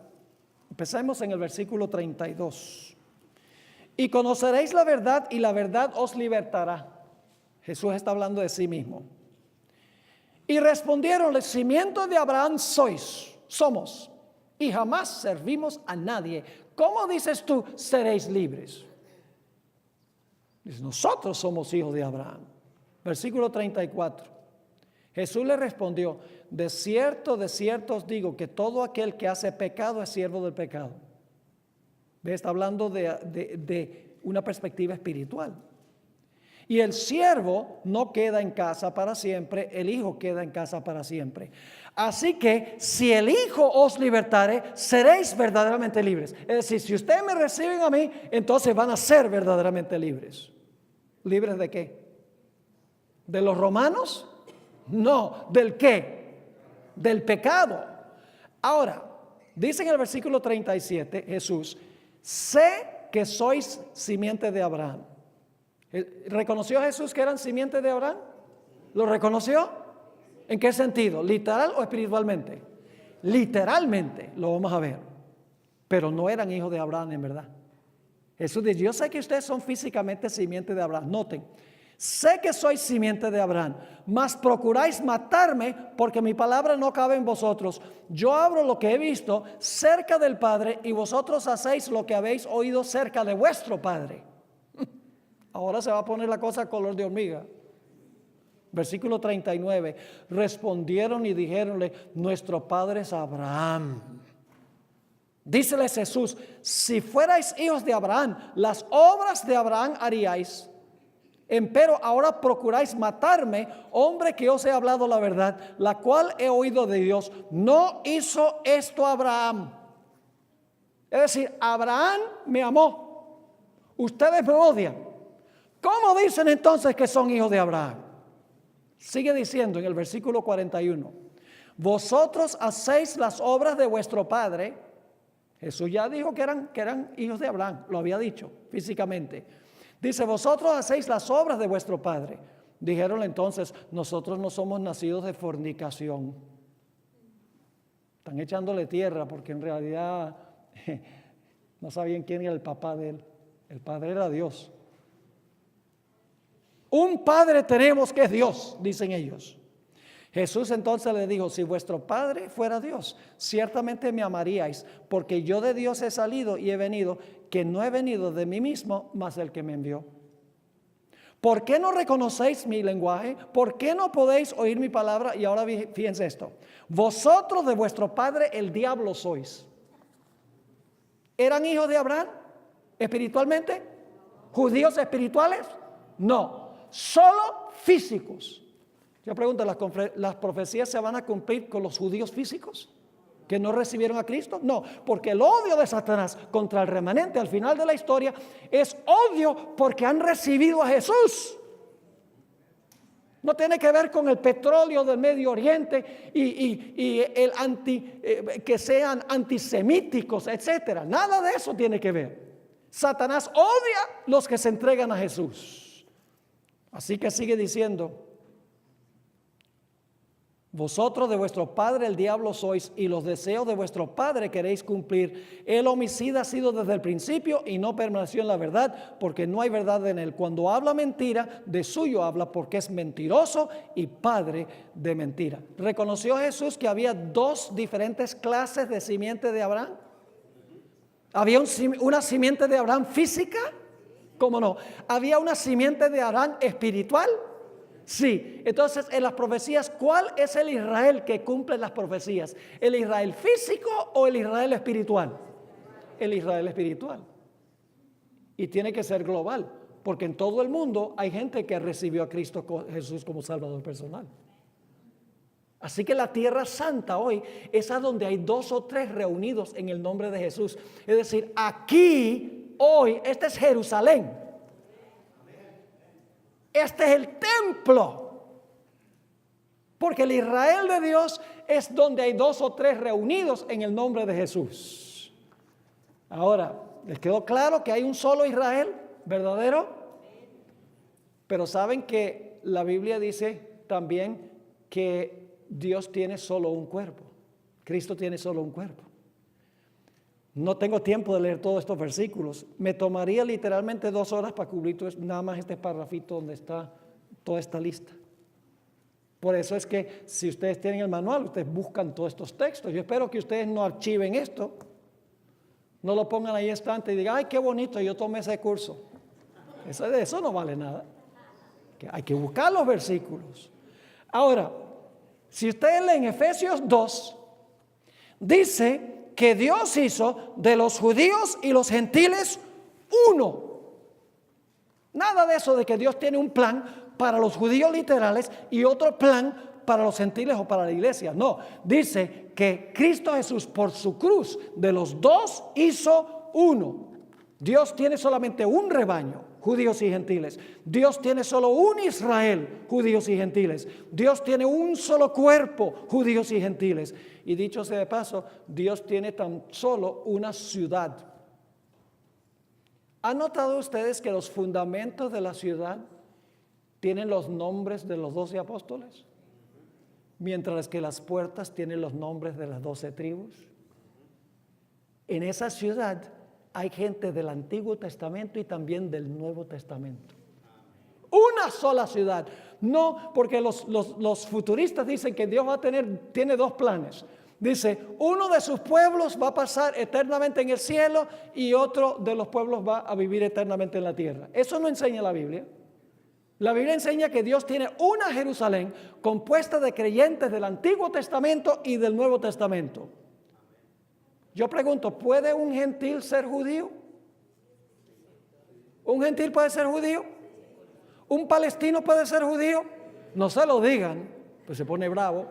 Empecemos en el versículo 32. Y conoceréis la verdad, y la verdad os libertará. Jesús está hablando de sí mismo. Y respondieron: cimiento de Abraham somos, y jamás servimos a nadie. ¿Cómo dices tú, seréis libres? Dice: nosotros somos hijos de Abraham. Versículo 34. Jesús le respondió: de cierto os digo que todo aquel que hace pecado es siervo del pecado. Está hablando de una perspectiva espiritual. Y el siervo no queda en casa para siempre, el hijo queda en casa para siempre. Así que si el Hijo os libertare, seréis verdaderamente libres. Es decir, si ustedes me reciben a mí, entonces van a ser verdaderamente libres. ¿Libres de qué? ¿De los romanos? No, ¿del qué? Del pecado. Ahora, dice en el versículo 37 Jesús: sé que sois simiente de Abraham. ¿Reconoció Jesús que eran simiente de Abraham? ¿Lo reconoció? ¿En qué sentido? ¿Literal o espiritualmente? Literalmente, lo vamos a ver. Pero no eran hijos de Abraham en verdad. Jesús dice: yo sé que ustedes son físicamente simiente de Abraham. Noten: sé que sois simiente de Abraham, mas procuráis matarme porque mi palabra no cabe en vosotros. Yo hablo lo que he visto cerca del Padre, y vosotros hacéis lo que habéis oído cerca de vuestro Padre. Ahora se va a poner la cosa color de hormiga. Versículo 39, respondieron y dijéronle, nuestro padre es Abraham. Díceles Jesús, si fuerais hijos de Abraham, las obras de Abraham haríais. Empero ahora procuráis matarme, hombre que os he hablado la verdad, la cual he oído de Dios. No hizo esto Abraham. Es decir, Abraham me amó. Ustedes me odian. ¿Cómo dicen entonces que son hijos de Abraham? Sigue diciendo en el versículo 41. Vosotros hacéis las obras de vuestro padre. Jesús ya dijo que eran hijos de Abraham. Lo había dicho físicamente. Dice, vosotros hacéis las obras de vuestro padre. Dijeron entonces, nosotros no somos nacidos de fornicación. Están echándole tierra porque en realidad no sabían quién era el papá de él. El padre era Dios. Un padre tenemos que es Dios, dicen ellos. Jesús entonces le dijo, si vuestro padre fuera Dios, ciertamente me amaríais, porque yo de Dios he salido y he venido, que no he venido de mí mismo, mas el que me envió. ¿Por qué no reconocéis mi lenguaje? ¿Por qué no podéis oír mi palabra? Y ahora fíjense esto, vosotros de vuestro padre el diablo sois. ¿Eran hijos de Abraham espiritualmente? ¿Judíos espirituales? No, solo físicos. Yo pregunto, ¿las profecías se van a cumplir con los judíos físicos que no recibieron a Cristo? No, porque el odio de Satanás contra el remanente al final de la historia es odio porque han recibido a Jesús. No tiene que ver con el petróleo del Medio Oriente y el que sean antisemíticos, etcétera. Nada de eso tiene que ver. Satanás odia los que se entregan a Jesús. Así que sigue diciendo, vosotros de vuestro padre el diablo sois y los deseos de vuestro padre queréis cumplir. El homicida ha sido desde el principio y no permaneció en la verdad porque no hay verdad en él. Cuando habla mentira, de suyo habla porque es mentiroso y padre de mentira. ¿Reconoció Jesús que había dos diferentes clases de simiente de Abraham? ¿Había una simiente de Abraham física? ¿Cómo no? ¿Había una simiente de Abraham espiritual? Sí, entonces en las profecías, ¿cuál es el Israel que cumple las profecías? ¿El Israel físico o el Israel espiritual? El Israel espiritual. Y tiene que ser global, porque en todo el mundo hay gente que recibió a Cristo Jesús como Salvador personal. Así que la tierra santa hoy es a donde hay 2 o 3 reunidos en el nombre de Jesús. Es decir, aquí, hoy, este es Jerusalén. Este es el templo, porque el Israel de Dios es donde hay 2 o 3 reunidos en el nombre de Jesús. Ahora, ¿les quedó claro que hay un solo Israel verdadero? Pero saben que la Biblia dice también que Dios tiene solo un cuerpo. Cristo tiene solo un cuerpo. No tengo tiempo de leer todos estos versículos. Me tomaría literalmente 2 horas para cubrir nada más este parrafito donde está toda esta lista. Por eso es que si ustedes tienen el manual, ustedes buscan todos estos textos. Yo espero que ustedes no archiven esto, no lo pongan ahí estante y digan, ay, qué bonito, yo tomé ese curso. Eso no vale nada. Hay que buscar los versículos. Ahora, si ustedes leen Efesios 2, dice que Dios hizo de los judíos y los gentiles uno. Nada de eso de que Dios tiene un plan para los judíos literales y otro plan para los gentiles o para la iglesia. No, dice que Cristo Jesús por su cruz de los 2 hizo uno. Dios tiene solamente un rebaño, judíos y gentiles. Dios tiene solo un Israel, judíos y gentiles. Dios tiene un solo cuerpo, judíos y gentiles. Y dicho sea de paso, Dios tiene tan solo una ciudad. ¿Han notado ustedes que los fundamentos de la ciudad tienen los nombres de los 12 apóstoles? Mientras que las puertas tienen los nombres de las 12 tribus. En esa ciudad hay gente del Antiguo Testamento y también del Nuevo Testamento. Una sola ciudad. No, porque los futuristas dicen que Dios tiene 2 planes. Dice, uno de sus pueblos va a pasar eternamente en el cielo y otro de los pueblos va a vivir eternamente en la tierra. Eso no enseña la Biblia. La Biblia enseña que Dios tiene una Jerusalén compuesta de creyentes del Antiguo Testamento y del Nuevo Testamento. Yo pregunto, ¿puede un gentil ser judío? ¿Un gentil puede ser judío? ¿Un palestino puede ser judío? No se lo digan, pues se pone bravo.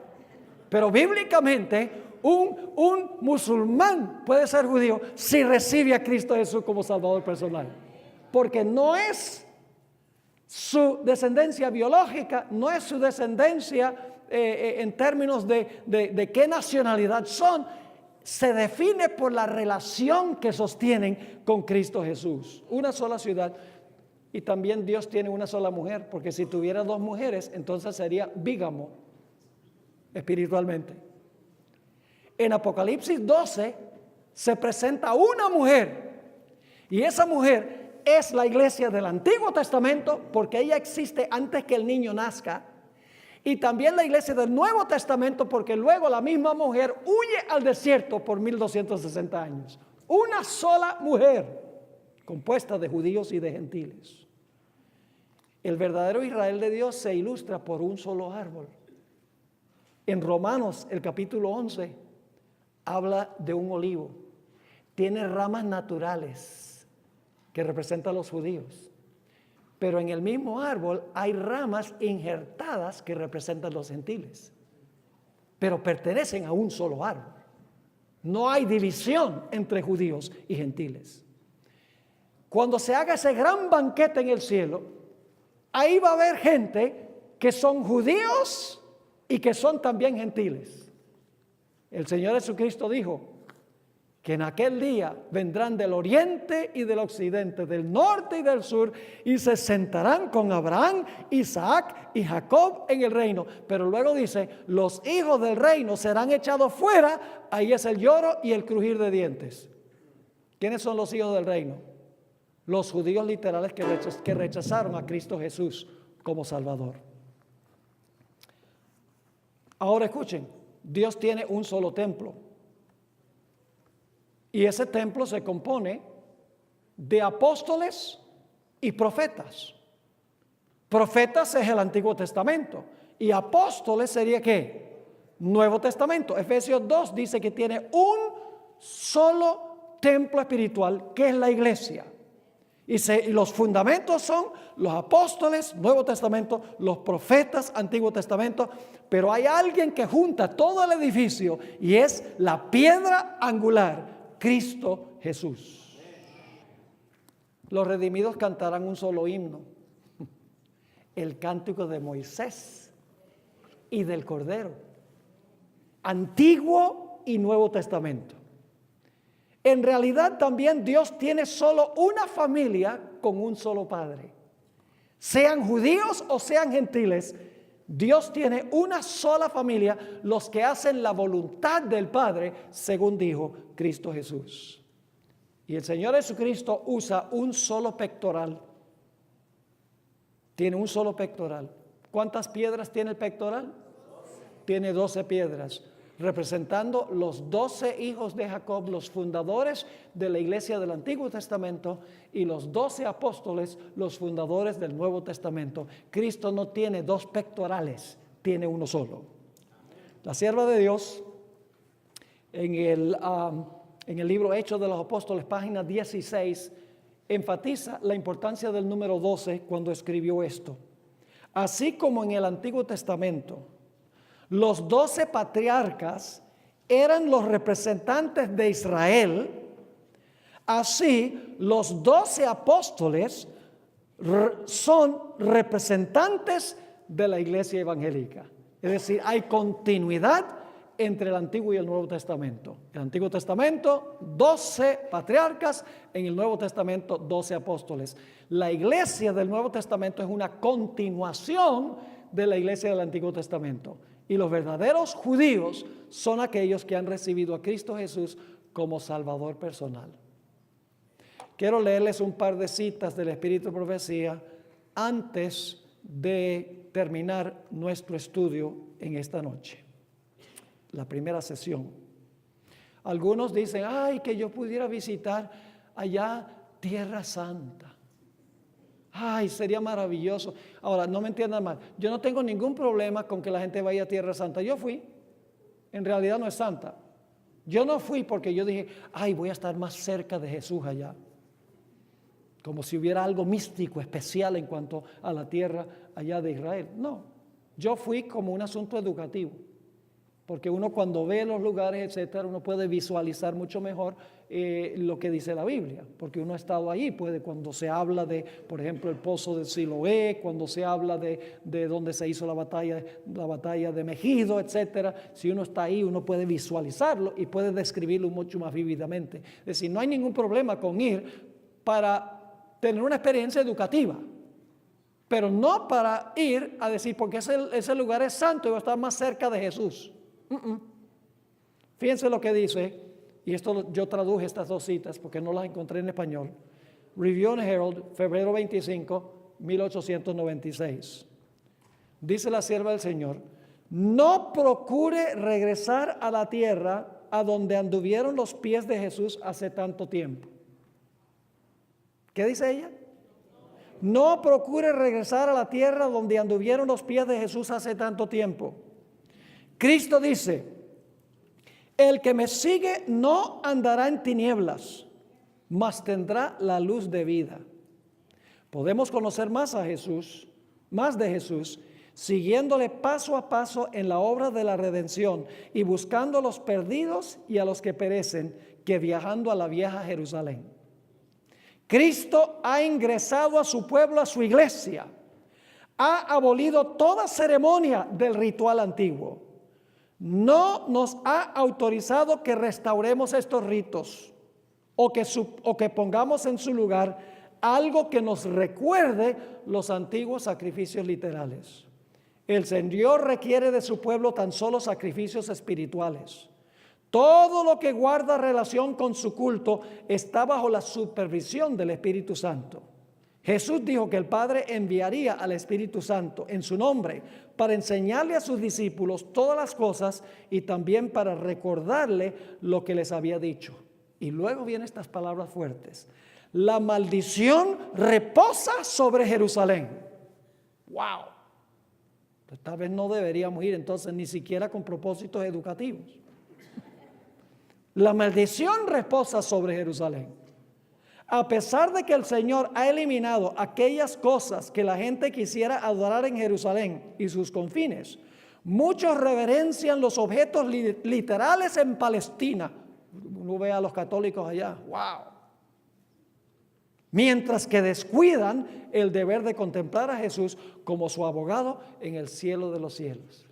Pero bíblicamente, un musulmán puede ser judío si recibe a Cristo Jesús como Salvador personal. Porque no es su descendencia biológica, no es su descendencia en términos de qué nacionalidad son. Se define por la relación que sostienen con Cristo Jesús. Una sola ciudad. Y también Dios tiene una sola mujer, porque si tuviera dos mujeres, entonces sería bígamo espiritualmente. En Apocalipsis 12 se presenta una mujer, y esa mujer es la iglesia del Antiguo Testamento, porque ella existe antes que el niño nazca, y también la iglesia del Nuevo Testamento, porque luego la misma mujer huye al desierto por 1260 años. Una sola mujer, compuesta de judíos y de gentiles. El verdadero Israel de Dios se ilustra por un solo árbol. En Romanos, el capítulo 11, habla de un olivo. Tiene ramas naturales que representan a los judíos. Pero en el mismo árbol hay ramas injertadas que representan a los gentiles. Pero pertenecen a un solo árbol. No hay división entre judíos y gentiles. Cuando se haga ese gran banquete en el cielo, ahí va a haber gente que son judíos y que son también gentiles. El Señor Jesucristo dijo que en aquel día vendrán del oriente y del occidente, del norte y del sur, y se sentarán con Abraham, Isaac y Jacob en el reino. Pero luego dice, los hijos del reino serán echados fuera, ahí es el lloro y el crujir de dientes. ¿Quiénes son los hijos del reino? Los judíos literales que rechazaron a Cristo Jesús como Salvador. Ahora escuchen, Dios tiene un solo templo. Y ese templo se compone de apóstoles y profetas. Profetas es el Antiguo Testamento. ¿Y apóstoles sería qué? Nuevo Testamento. Efesios 2 dice que tiene un solo templo espiritual, que es la iglesia. Y los fundamentos son los apóstoles, Nuevo Testamento, los profetas, Antiguo Testamento, pero hay alguien que junta todo el edificio y es la piedra angular, Cristo Jesús. Los redimidos cantarán un solo himno, el cántico de Moisés y del Cordero, Antiguo y Nuevo Testamento. En realidad también Dios tiene solo una familia con un solo padre. Sean judíos o sean gentiles, Dios tiene una sola familia, los que hacen la voluntad del Padre, según dijo Cristo Jesús. Y el Señor Jesucristo usa un solo pectoral. Tiene un solo pectoral. ¿Cuántas piedras tiene el pectoral? 12. Tiene 12 piedras, representando los 12 hijos de Jacob, los fundadores de la iglesia del Antiguo Testamento, y los 12 apóstoles, los fundadores del Nuevo Testamento. Cristo no tiene dos pectorales, tiene uno solo. La sierva de Dios, en el libro Hechos de los Apóstoles, página 16, enfatiza la importancia del número 12 cuando escribió esto. Así como en el Antiguo Testamento, los 12 patriarcas eran los representantes de Israel, así los 12 apóstoles son representantes de la iglesia evangélica. Es decir, hay continuidad entre el Antiguo y el Nuevo Testamento. El Antiguo Testamento, 12 patriarcas; en el Nuevo Testamento, 12 apóstoles. La iglesia del Nuevo Testamento es una continuación de la iglesia del Antiguo Testamento. Y los verdaderos judíos son aquellos que han recibido a Cristo Jesús como Salvador personal. Quiero leerles un par de citas del Espíritu de Profecía antes de terminar nuestro estudio en esta noche. La primera sesión. Algunos dicen, ay, que yo pudiera visitar allá Tierra Santa. Ay, sería maravilloso. Ahora, no me entiendan mal. Yo no tengo ningún problema con que la gente vaya a Tierra Santa. Yo fui. En realidad no es santa. Yo no fui porque yo dije, ay, voy a estar más cerca de Jesús allá. Como si hubiera algo místico, especial en cuanto a la tierra allá de Israel. No, yo fui como un asunto educativo. Porque uno cuando ve los lugares, etcétera, uno puede visualizar mucho mejor lo que dice la Biblia. Porque uno ha estado allí, cuando se habla de, por ejemplo, el pozo de Siloé, cuando se habla de donde se hizo la batalla de Megido, etcétera. Si uno está ahí, uno puede visualizarlo y puede describirlo mucho más vívidamente. Es decir, no hay ningún problema con ir para tener una experiencia educativa. Pero no para ir a decir, porque ese lugar es santo y va a estar más cerca de Jesús. Fíjense lo que dice, y esto yo traduje estas dos citas porque no las encontré en español. Review and Herald, febrero 25, 1896. Dice la sierva del Señor: no procure regresar a la tierra a donde anduvieron los pies de Jesús hace tanto tiempo. ¿Qué dice ella? No procure regresar a la tierra donde anduvieron los pies de Jesús hace tanto tiempo. Cristo dice: el que me sigue no andará en tinieblas, mas tendrá la luz de vida. Podemos conocer más a Jesús, más de Jesús, siguiéndole paso a paso en la obra de la redención y buscando a los perdidos y a los que perecen, que viajando a la vieja Jerusalén. Cristo ha ingresado a su pueblo, a su iglesia. Ha abolido toda ceremonia del ritual antiguo. No nos ha autorizado que restauremos estos ritos o que pongamos en su lugar algo que nos recuerde los antiguos sacrificios literales. El Señor requiere de su pueblo tan solo sacrificios espirituales. Todo lo que guarda relación con su culto está bajo la supervisión del Espíritu Santo. Jesús dijo que el Padre enviaría al Espíritu Santo en su nombre para enseñarle a sus discípulos todas las cosas y también para recordarle lo que les había dicho. Y luego vienen estas palabras fuertes: la maldición reposa sobre Jerusalén. ¡Wow! Pues tal vez no deberíamos ir entonces ni siquiera con propósitos educativos. La maldición reposa sobre Jerusalén. A pesar de que el Señor ha eliminado aquellas cosas que la gente quisiera adorar en Jerusalén y sus confines, muchos reverencian los objetos literales en Palestina. Uno ve a los católicos allá, wow. Mientras que descuidan el deber de contemplar a Jesús como su abogado en el cielo de los cielos.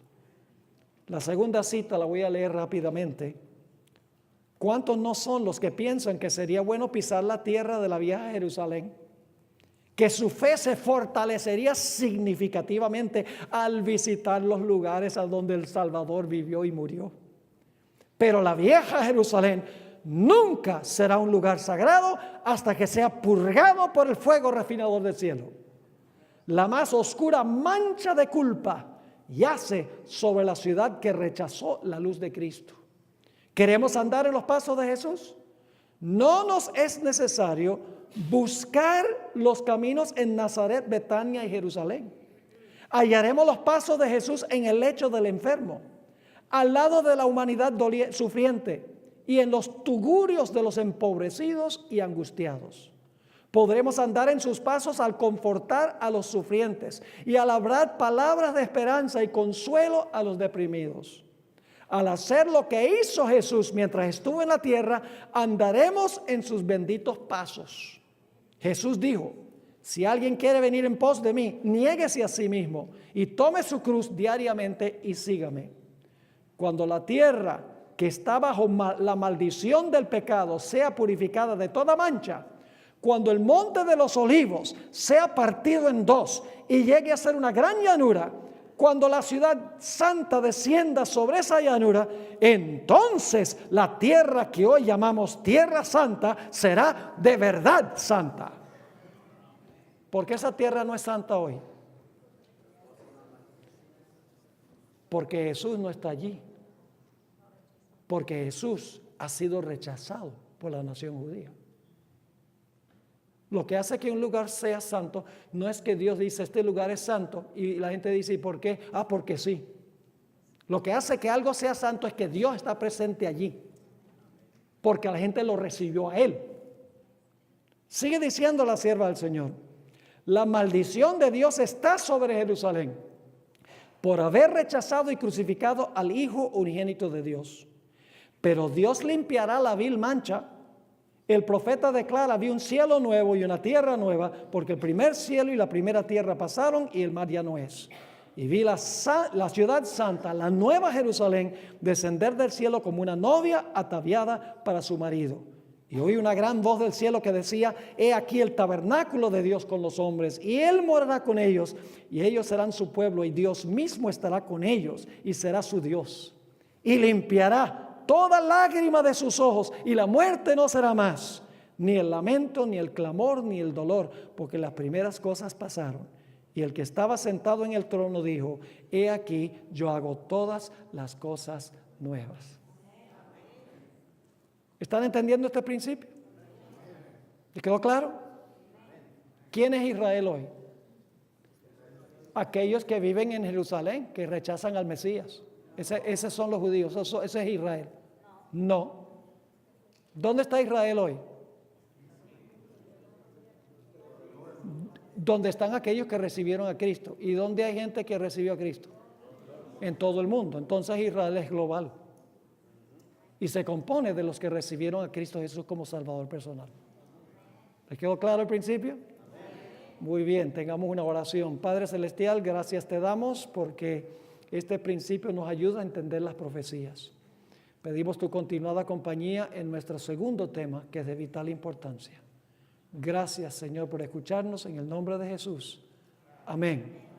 La segunda cita la voy a leer rápidamente. ¿Cuántos no son los que piensan que sería bueno pisar la tierra de la vieja Jerusalén? Que su fe se fortalecería significativamente al visitar los lugares a donde el Salvador vivió y murió. Pero la vieja Jerusalén nunca será un lugar sagrado hasta que sea purgado por el fuego refinador del cielo. La más oscura mancha de culpa yace sobre la ciudad que rechazó la luz de Cristo. ¿Queremos andar en los pasos de Jesús? No nos es necesario buscar los caminos en Nazaret, Betania y Jerusalén. Hallaremos los pasos de Jesús en el lecho del enfermo, al lado de la humanidad sufriente y en los tugurios de los empobrecidos y angustiados. Podremos andar en sus pasos al confortar a los sufrientes y al hablar palabras de esperanza y consuelo a los deprimidos. Al hacer lo que hizo Jesús mientras estuvo en la tierra, andaremos en sus benditos pasos. Jesús dijo: si alguien quiere venir en pos de mí, niéguese a sí mismo y tome su cruz diariamente y sígame. Cuando la tierra que está bajo la maldición del pecado sea purificada de toda mancha, cuando el monte de los olivos sea partido en dos y llegue a ser una gran llanura, cuando la ciudad santa descienda sobre esa llanura, entonces la tierra que hoy llamamos tierra santa será de verdad santa. ¿Por qué esa tierra no es santa hoy? Porque Jesús no está allí. Porque Jesús ha sido rechazado por la nación judía. Lo que hace que un lugar sea santo no es que Dios dice este lugar es santo y la gente dice ¿y por qué? Ah, porque sí. Lo que hace que algo sea santo es que Dios está presente allí, porque la gente lo recibió a Él. Sigue diciendo la sierva del Señor: la maldición de Dios está sobre Jerusalén por haber rechazado y crucificado al Hijo unigénito de Dios. Pero Dios limpiará la vil mancha. El profeta declara: vi un cielo nuevo y una tierra nueva, porque el primer cielo y la primera tierra pasaron y el mar ya no es. Y vi la ciudad santa, la nueva Jerusalén, descender del cielo como una novia ataviada para su marido. Y oí una gran voz del cielo que decía: he aquí el tabernáculo de Dios con los hombres, y Él morará con ellos, y ellos serán su pueblo, y Dios mismo estará con ellos, y será su Dios. Y limpiará toda lágrima de sus ojos, y la muerte no será más, ni el lamento, ni el clamor, ni el dolor, porque las primeras cosas pasaron. Y el que estaba sentado en el trono dijo: he aquí, yo hago todas las cosas nuevas. ¿Están entendiendo este principio? ¿Les quedó claro? ¿Quién es Israel hoy? Aquellos que viven en Jerusalén, que rechazan al Mesías. Esos son los judíos, ese es Israel. No. ¿Dónde está Israel hoy? Donde están aquellos que recibieron a Cristo. ¿Y dónde hay gente que recibió a Cristo? En todo el mundo. Entonces Israel es global. Y se compone de los que recibieron a Cristo Jesús como Salvador personal. ¿Les quedó claro el principio? Muy bien, tengamos una oración. Padre Celestial, gracias te damos porque este principio nos ayuda a entender las profecías. Pedimos tu continuada compañía en nuestro segundo tema, que es de vital importancia. Gracias, Señor, por escucharnos en el nombre de Jesús. Amén.